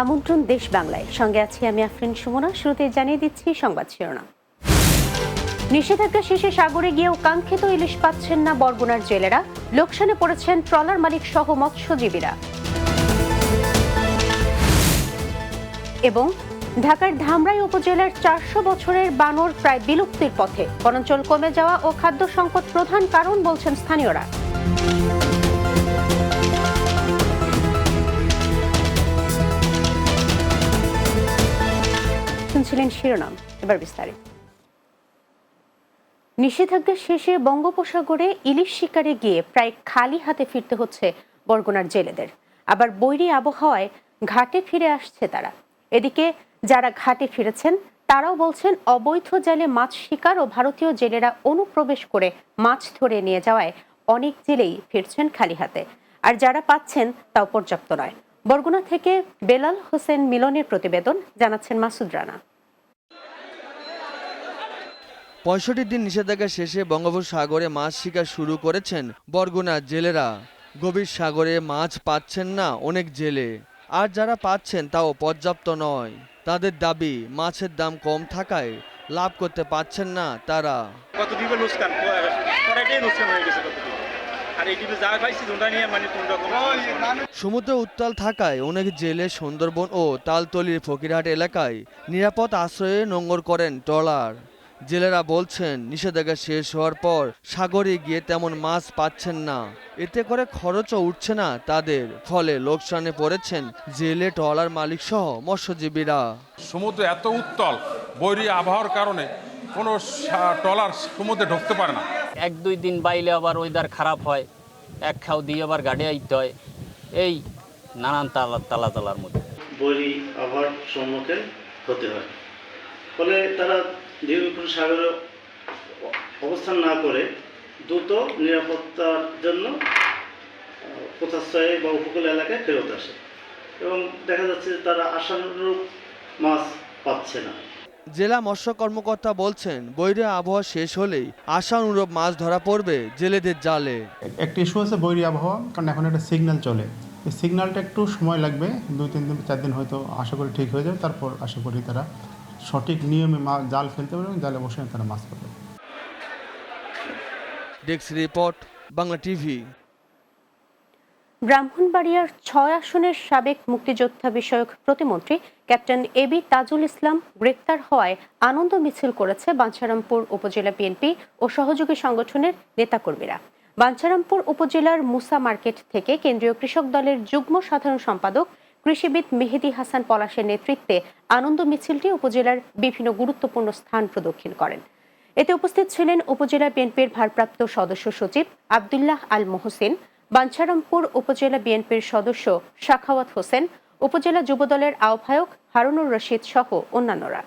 আমন্ত্রণ দেশ বাংলায়, সঙ্গে আছি আমি আফরিন সুমনা। শুরুতে জানিয়ে দিচ্ছি সংবাদ শিরোনাম। নিষেধাজ্ঞা শেষে সাগরে গিয়েও কাঙ্ক্ষিত ইলিশ পাচ্ছেন না বরগুনার জেলেরা, লোকসানে পড়েছেন ট্রলার মালিক সহ মৎস্যজীবীরা। এবং ঢাকার ধামরাই উপজেলার 400 বছরের বানর প্রায় বিলুপ্তির পথে, বনাঞ্চল কমে যাওয়া ও খাদ্য সংকট প্রধান কারণ বলছেন স্থানীয়রা। শুনছিলেন শিরোনাম, এবার বিস্তারিত। নিষেধাজ্ঞা শেষে বঙ্গোপসাগরে ইলিশ শিকারে গিয়ে প্রায় খালি হাতে ফিরতে হচ্ছে বরগুনার জেলেদের। আবার বৈরী আবহাওয়ায় ঘাটে ফিরে আসছে তারা। এদিকে যারা ঘাটে ফিরেছেন তারাও বলছেন অবৈধ জালে মাছ শিকার ও ভারতীয় জেলেরা অনুপ্রবেশ করে মাছ ধরে নিয়ে যাওয়ায় অনেক জেলেই ফিরছেন খালি হাতে, আর যারা পাচ্ছেন তাও পর্যাপ্ত নয়। বরগুনা থেকে বেলাল হোসেন মিলনের প্রতিবেদন, জানাচ্ছেন মাসুদ রানা। ৬৫ দিন নিষেধাজ্ঞা শেষে বঙ্গোপসাগরে মাছ শিকার শুরু করেছেন বরগুনার জেলেরা। গভীর সাগরে মাছ পাচ্ছেন না অনেক জেলে, আর যারা পাচ্ছেন তাও পর্যাপ্ত নয়। তাদের দাবি, মাছের দাম কম থাকায় লাভ করতে পারছেন না তারা। সমুদ্র উত্তাল থাকায় অনেক জেলে সুন্দরবন ও তালতলির ফকিরহাট এলাকায় নিরাপদ আশ্রয়ে নোঙর করেন ট্রলার। জেলেরা বলছেন নিষেধাজ্ঞা শেষ হওয়ার পর সাগরে গিয়ে তেমন মাছ পাচ্ছেন না, এতে করে খরচও উঠছে না তাদের, ফলে লোকসানে পড়েছেন জেলে, ট্রলার মালিক সহ মৎস্যজীবীরা। সমুদ্র এত উত্তাল, বৈরী আবহাওয়ার কারণে কোনো ট্রলার সমুদ্রে ঢুকতে পারে না। 1-2 দিন বাইলে আবার ওয়েদার খারাপ হয়, এক খাও দিয়ে আবার গাড়ি আইতে হয়, এই নানান তালার মধ্যে বৈরী আবহাওয়ার সম্মুখীন হতে হয়। ফলে তারা দীর্ঘক্ষণ সাগরে অবস্থান না করে দ্রুত নিরাপত্তার জন্য পোতাশ্রয়ে বা উপকূল এলাকায় ফেরত আসে, এবং দেখা যাচ্ছে যে তারা আশানুরূপ মাছ পাচ্ছে না। জেলা মৎস্য কর্মকর্তা বলছেন বৈরী আবহাওয়া শেষ হলেই আশানুরূপ মাছ ধরা পড়বে জেলেদের জালে। একটা ইস্যু আছে বৈরী আবহাওয়া, কারণ এখন একটা সিগন্যাল চলে, এই সিগন্যালটা একটু সময় লাগবে, 2-3 দিন 4 দিন হয়তো আশা করি ঠিক হয়ে যাবে। তারপর আশা করি তারা সঠিক নিয়মে জাল ফেলতে পারবে এবং জালে বসে তারা মাছ পাবে। Desk report, Bangla TV. ব্রাহ্মণবাড়িয়ার 6 আসনের সাবেক মুক্তিযোদ্ধা বিষয়ক প্রতিমন্ত্রী ক্যাপ্টেন এবি তাজুল ইসলাম গ্রেপ্তার হওয়ায় আনন্দ মিছিল করেছে বাঞ্ছারামপুর উপজেলা বিএনপি ও সহযোগী সংগঠনের নেতাকর্মীরা। বাঞ্ছারামপুর উপজেলার মুসা মার্কেট থেকে কেন্দ্রীয় কৃষক দলের যুগ্ম সাধারণ সম্পাদক কৃষিবিদ মেহেদী হাসান পলাশের নেতৃত্বে আনন্দ মিছিলটি উপজেলার বিভিন্ন গুরুত্বপূর্ণ স্থান প্রদক্ষিণ করেন। এতে উপস্থিত ছিলেন উপজেলা বিএনপির ভারপ্রাপ্ত সদস্য সচিব আব্দুল্লাহ আল মোহসিন, বাঞ্ছারামপুর উপজেলা বিএনপির সদস্য সাখাওয়াত হোসেন, উপজেলা যুবদলের আহ্বায়ক হারুনুর রশিদ সহ অন্যান্যরা।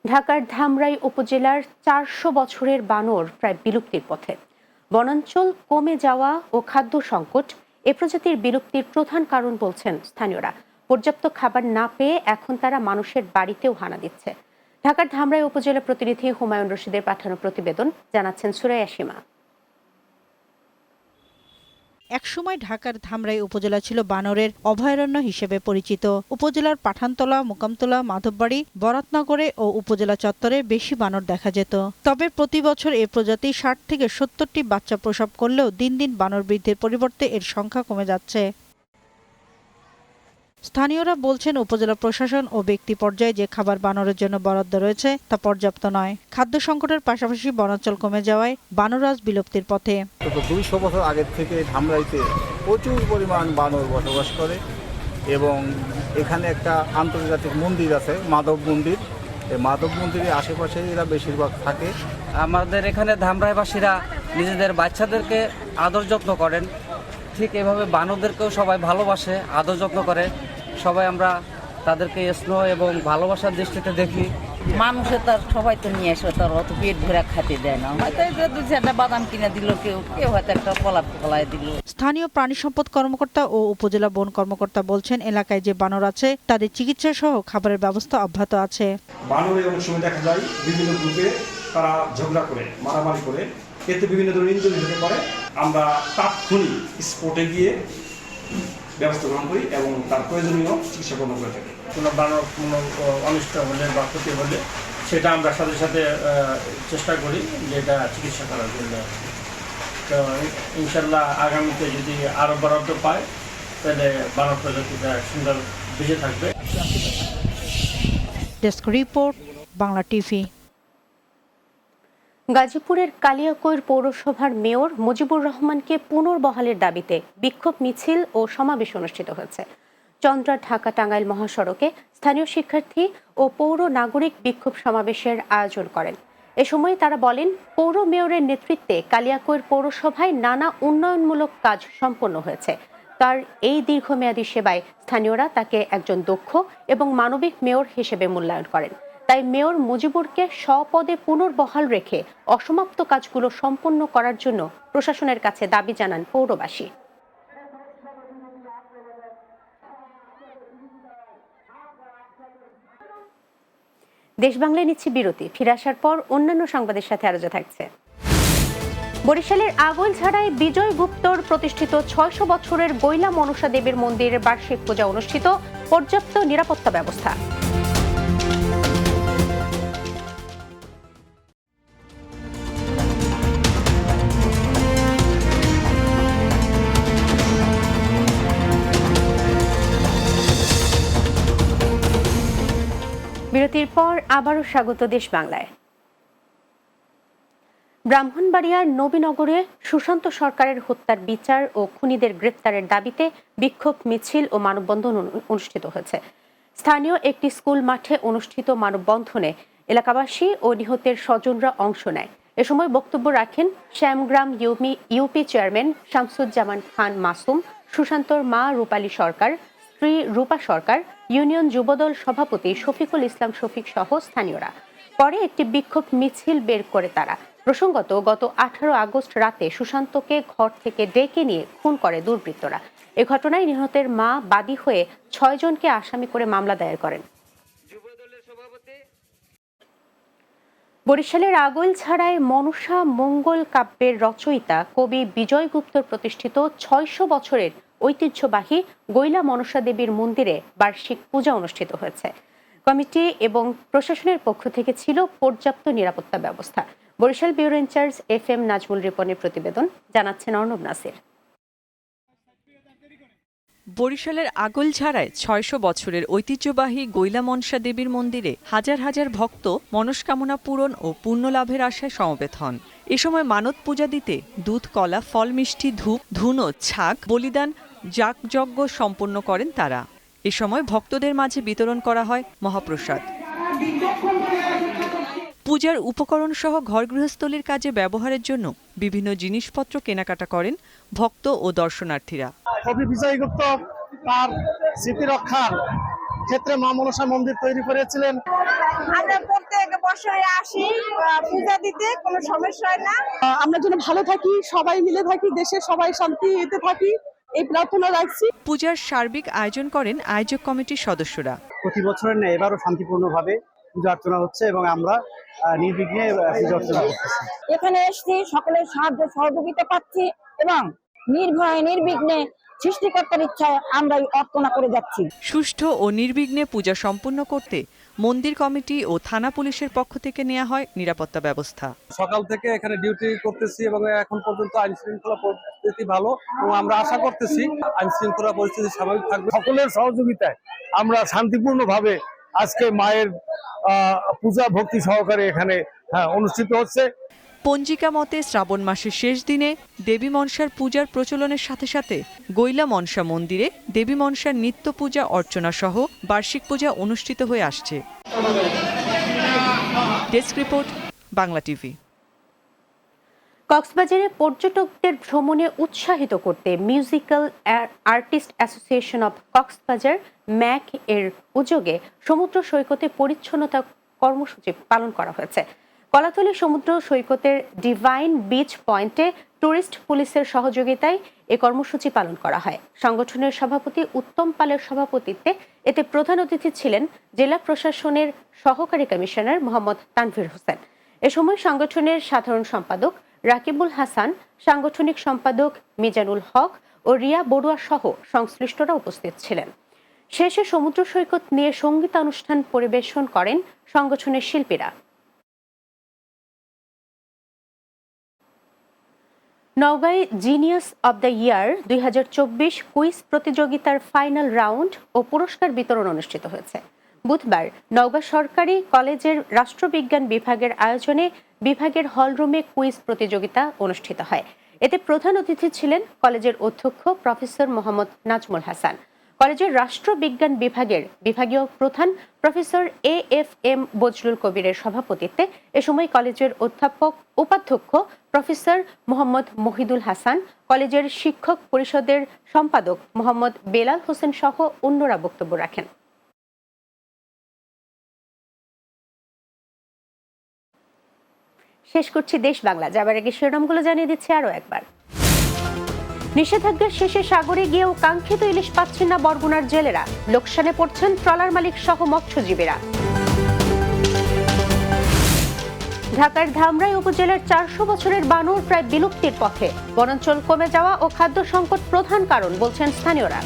ঢাকার ধামরাই উপজেলার 400 বছরের বানর প্রায় বিলুপ্তির পথে, বনাঞ্চল কমে যাওয়া ও খাদ্য সংকট এ প্রজাতির বিলুপ্তির প্রধান কারণ বলছেন স্থানীয়রা। পর্যাপ্ত খাবার না পেয়ে এখন তারা মানুষের বাড়িতেও হানা দিচ্ছে। ঢাকার ধামরাই উপজেলা প্রতিনিধি হুমায়ুন রশিদের পাঠানো প্রতিবেদন, জানাচ্ছেন সুরাইয়া সীমা। একসময় ঢাকার ধামরাই উপজেলা ছিল বানরের অভয়ারণ্য হিসেবে পরিচিত। উপজেলার পাঠানতলা, মোকামতলা, মাধববাড়ি, বরাতনগরে ও উপজেলা চত্বরে বেশি বানর দেখা যেত। তবে প্রতি বছর এ প্রজাতি 60 থেকে 70টি বাচ্চা প্রসব করলেও দিন দিন বানর বৃদ্ধির পরিবর্তে এর সংখ্যা কমে যাচ্ছে। স্থানীয়রা বলছেন উপজেলা প্রশাসন ও ব্যক্তি পর্যায়ে যে খাবার বানরের জন্য বরাদ্দ রয়েছে তা পর্যাপ্ত নয়। খাদ্য সংকটের পাশাপাশি বনাঞ্চল কমে যাওয়ায় বানরাজ বিলুপ্তির পথে। 200 বছর আগের থেকে ধামরাইতে প্রচুর পরিমাণ বানর বসবাস করে, এবং এখানে একটা আন্তর্জাতিক মন্দির আছে, মাধব মন্দির। এই মাধব মন্দিরের আশেপাশে এরা বেশিরভাগ থাকে। আমাদের এখানে ধামরাইবাসীরা নিজেদের বাচ্চাদেরকে আদর যত্ন করেন, ঠিক এভাবে বানরদেরকেও সবাই ভালোবাসে, আদর যত্ন করে। সবাই আমরা তাদেরকে স্নেহ এবং ভালোবাসার দৃষ্টিতে দেখি। মানুষের তার সবাই তো নিয়ে আসে, তার অত পেট ভরে খেতে দেয় না, হয়তো 2-4টা বাদাম কিনে দিল, কেউ হয়তো একটা কলা ফলায় দিল। স্থানীয় প্রাণী সম্পদ কর্মকর্তা ও উপজেলা বন কর্মকর্তা বলছেন এলাকায় যে বানর আছে তাদের চিকিৎসা সহ খাবারের ব্যবস্থা অব্যাহত আছে। বানরের অনেক সময় দেখা যায় বিভিন্ন গ্রুপে তারা ঝগড়া করে, মারামারি করে, এতে বিভিন্ন ধরনের ইনজুরি হতে পারে। আমরা তাৎক্ষণিক স্পটে গিয়ে ব্যবস্থা গ্রহণ করি এবং তার প্রয়োজনীয় চিকিৎসা গ্রহণ করে থাকি। কোনো বানর কোনো অনিষ্ট হলে বা ক্ষতি হলে সেটা আমরা সাথে সাথে চেষ্টা করি যে এটা চিকিৎসা করার জন্য। তো ইনশাল্লাহ আগামীতে যদি আরও বরাদ্দ পায় তাহলে বানর প্রজাতিটা সুন্দর বেঁচে থাকবে। Desk report, Bangla TV. গাজীপুরের কালিয়াকৈর পৌরসভার মেয়র মুজিবুর রহমানকে পুনর্বহালের দাবিতে বিক্ষোভ মিছিল ও সমাবেশ অনুষ্ঠিত হয়েছে। চন্দ্রা ঢাকা টাঙ্গাইল মহাসড়কে স্থানীয় শিক্ষার্থী ও পৌর নাগরিক বিক্ষোভ সমাবেশের আয়োজন করেন। এ সময় তারা বলেন, পৌর মেয়রের নেতৃত্বে কালিয়াকৈর পৌরসভায় নানা উন্নয়নমূলক কাজ সম্পন্ন হয়েছে। তার এই দীর্ঘমেয়াদী সেবায় স্থানীয়রা তাকে একজন দক্ষ এবং মানবিক মেয়র হিসেবে মূল্যায়ন করেন। তাই মেয়র মুজিবুরকে স্বপদে পুনর্বহাল রেখে অসমাপ্ত কাজগুলো সম্পন্ন করার জন্য প্রশাসনের কাছে দাবি জানান পৌরবাসী। দেশ বাংলায় নিচ্ছে বিরতি, ফিরে আসার পর অন্যান্য সংবাদের সাথে আরো থাকছে। বরিশালের আগৈলঝাড়ায় বিজয় গুপ্তর প্রতিষ্ঠিত ৬০০ বছরের গৈলা মনসা দেবীর মন্দিরের বার্ষিক পূজা অনুষ্ঠিত, পর্যাপ্ত নিরাপত্তা ব্যবস্থা। বিরতির পর আবারও স্বাগত দেশ বাংলায়। ব্রাহ্মণবাড়িয়ার নবীনগরে সুশান্ত সরকারের হত্যার বিচার ও খুনিদের গ্রেপ্তারের দাবিতে বিক্ষোভ মিছিল ও মানববন্ধন অনুষ্ঠিত হয়েছে। স্থানীয় একটি স্কুল মাঠে অনুষ্ঠিত মানববন্ধনে এলাকাবাসী ও নিহতের স্বজনরা অংশ নেয়। এ সময় বক্তব্য রাখেন শ্যামগ্রাম ইউপি চেয়ারম্যান শামসুজ্জামান খান মাসুম, সুশান্তর মা রূপালী সরকার, স্ত্রী রূপা সরকার, ইউনিয়ন যুবদল সভাপতি শফিকুল ইসলাম শফিক সহ স্থানীয়রা। পরে একটি বিক্ষোভ মিছিল বের করে তারা। প্রসঙ্গত, গত 18 আগস্ট রাতে সুশান্তকে ঘর থেকে ডেকে নিয়ে খুন করে দুর্বৃত্তরা। এ ঘটনায় নিহতের মা বাদী হয়ে 6 জনকে আসামি করে মামলা দায়ের করেন। বরিশালের আগৈলঝাড়ায় মনসা মঙ্গল কাব্যের রচয়িতা কবি বিজয় গুপ্তর প্রতিষ্ঠিত ৬০০ বছরের ঐতিহ্যবাহী গৈলা মনসা দেবীর মন্দিরে বার্ষিক পূজা অনুষ্ঠিত হয়েছে। কমিটি এবং প্রশাসনের পক্ষ থেকে ছিল পর্যাপ্ত নিরাপত্তা ব্যবস্থা। Barishal bureau in charge FM Nazmul রিপনের প্রতিবেদন, জানাচ্ছেন অর্ণব নাসির। বরিশালের আগৈলঝাড়ায় ৬০০ বছরের ঐতিহ্যবাহী গৈলা মনসা দেবীর মন্দিরে হাজার হাজার ভক্ত মনস্কামনা পূরণ ও পুণ্য লাভের আশায় সমবেত হন। এ সময় মানত পূজা দিতে দুধ, কলা, ফল, মিষ্টি, ধূপ, ধুনো, ছাগ, বলিদান, যাগযজ্ঞ সম্পন্ন করেন তারা। এ সময় ভক্তদের মাঝে বিতরণ করা হয় মহাপ্রসাদ। পূজার উপকরণ সহ ঘর গৃহস্থলীর কাজে ব্যবহারের জন্য বিভিন্ন জিনিসপত্র কেনাকাটা করেন ভক্ত ও দর্শনার্থীরা। কবি বিজয় গুপ্ত তার স্মৃতি রক্ষার ক্ষেত্রে মা মনসা মন্দির তৈরি করেছিলেন। আমরা প্রত্যেক বছরে আসি পূজা দিতে, কোনো সমস্যা হয় না। আমরা যেন ভালো থাকি, সবাই মিলে থাকি, দেশে সবাই শান্তিতে থাকি, এই প্রার্থনা রাখছি। পূজার সার্বিক আয়োজন করেন আয়োজক কমিটির সদস্যরা। প্রতি বছরের ন্যায় এবারও শান্তিপূর্ণভাবে পূজা অর্চনা হচ্ছে এবং আমরা নির্বিঘ্নে পূজা অর্চনা করতেছি। এখানে এসেছি, সকলের সাহায্য সহযোগিতা পাচ্ছি এবং নির্ভয়ে নির্বিঘ্নে সৃষ্টিকর্তার ইচ্ছায় আমরা অর্চনা করে যাচ্ছি। সুষ্ঠু ও নির্বিঘ্নে পূজা সম্পন্ন করতে মন্দির কমিটি ও থানা পুলিশের পক্ষ থেকে নেওয়া হয় নিরাপত্তা ব্যবস্থা। সকাল থেকে এখানে ডিউটি করতেছি এবং এখন পর্যন্ত আইন শৃঙ্খলা পরিস্থিতি ভালো এবং আমরা আশা করতেছি আইন শৃঙ্খলা পরিস্থিতি স্বাভাবিক থাকবে। সকলের সহযোগিতায় আমরা শান্তিপূর্ণভাবে আজকে মায়ের পূজা ভক্তি সহকারে এখানে অনুষ্ঠিত হচ্ছে। পঞ্জিকা মতে শ্রাবণ মাসের শেষ দিনে দেবী মনসার পূজার প্রচলনের সাথে সাথে গৈলা মনসা মন্দিরে দেবী মনসার নিত্য পূজা অর্চনা সহ বার্ষিক পূজা অনুষ্ঠিত হয়ে আসছে। Desk report, Bangla TV. কক্সবাজারে পর্যটকদের ভ্রমণে উৎসাহিত করতে musical artist association of Cox's Bazar Mac এর উদ্যোগে সমুদ্র সৈকতে পরিচ্ছন্নতা কর্মসূচি পালন করা হয়েছে। কলাতলী সমুদ্র সৈকতের ডিভাইন বিচ পয়েন্টে টুরিস্ট পুলিশের সহযোগিতায় এ কর্মসূচি পালন করা হয়। সংগঠনের সভাপতি উত্তম পালের সভাপতিত্বে এতে প্রধান অতিথি ছিলেন জেলা প্রশাসনের সহকারী কমিশনার মোহাম্মদ তানভীর হোসেন। এ সময় সংগঠনের সাধারণ সম্পাদক রাকিবুল হাসান, সাংগঠনিক সম্পাদক মিজানুল হক ও রিয়া বড়ুয়া সহ সংশ্লিষ্টরা উপস্থিত ছিলেন। শেষে সমুদ্র সৈকত নিয়ে সঙ্গীতানুষ্ঠান পরিবেশন করেন সংগঠনের শিল্পীরা। নওগাঁয় genius of the year 2024 quiz প্রতিযোগিতার ফাইনাল রাউন্ড ও পুরস্কার বিতরণ অনুষ্ঠিত হয়েছে। বুধবার নওগাঁ সরকারি কলেজের রাষ্ট্রবিজ্ঞান বিভাগের আয়োজনে বিভাগের হলরুমে কুইজ প্রতিযোগিতা অনুষ্ঠিত হয়। এতে প্রধান অতিথি ছিলেন কলেজের অধ্যক্ষ প্রফেসর মোহাম্মদ নাজমুল হাসান। কলেজের রাষ্ট্রবিজ্ঞান বিভাগের বিভাগীয় প্রধান প্রফেসর AFM বজলুল কবিরের সভাপতিত্বে এ সময় কলেজের উপাধ্যক্ষ প্রফেসর মোহাম্মদ মহিদুল হাসান, কলেজের শিক্ষক পরিষদের সম্পাদক মোহাম্মদ বেলাল হোসেন সহ অন্যরা বক্তব্য রাখেন। শেষ করছি দেশ বাংলা, যাবার আগে শিরোনামগুলো জানিয়ে দিচ্ছি আরও একবার। নিষেধাজ্ঞার শেষে সাগরে গিয়েও কাঙ্ক্ষিত ইলিশ পাচ্ছেন না বরগুনার জেলেরা, লোকসানে পড়ছেন ট্রলার মালিক সহ মৎস্যজীবীরা। ঢাকার ধামরাই উপজেলার 400 বছরের বানর প্রায় বিলুপ্তির পথে, বনাঞ্চল কমে যাওয়া ও খাদ্য সংকট প্রধান কারণ বলছেন স্থানীয়রা।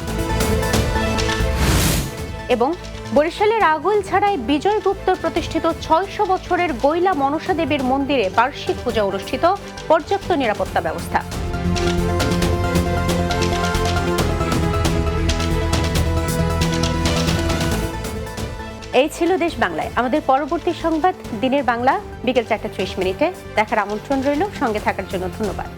এবং বরিশালের আগৈলঝাড়ায় বিজয় গুপ্ত প্রতিষ্ঠিত 600 বছরের গৈলা মনসা দেবীর মন্দিরে বার্ষিক পূজা অনুষ্ঠিত, পর্যাপ্ত নিরাপত্তা ব্যবস্থা। এই ছিল দেশ বাংলায়। আমাদের পরবর্তী সংবাদ দিনের বাংলা বিকেল 4:30 দেখার আমন্ত্রণ রইল। সঙ্গে থাকার জন্য ধন্যবাদ।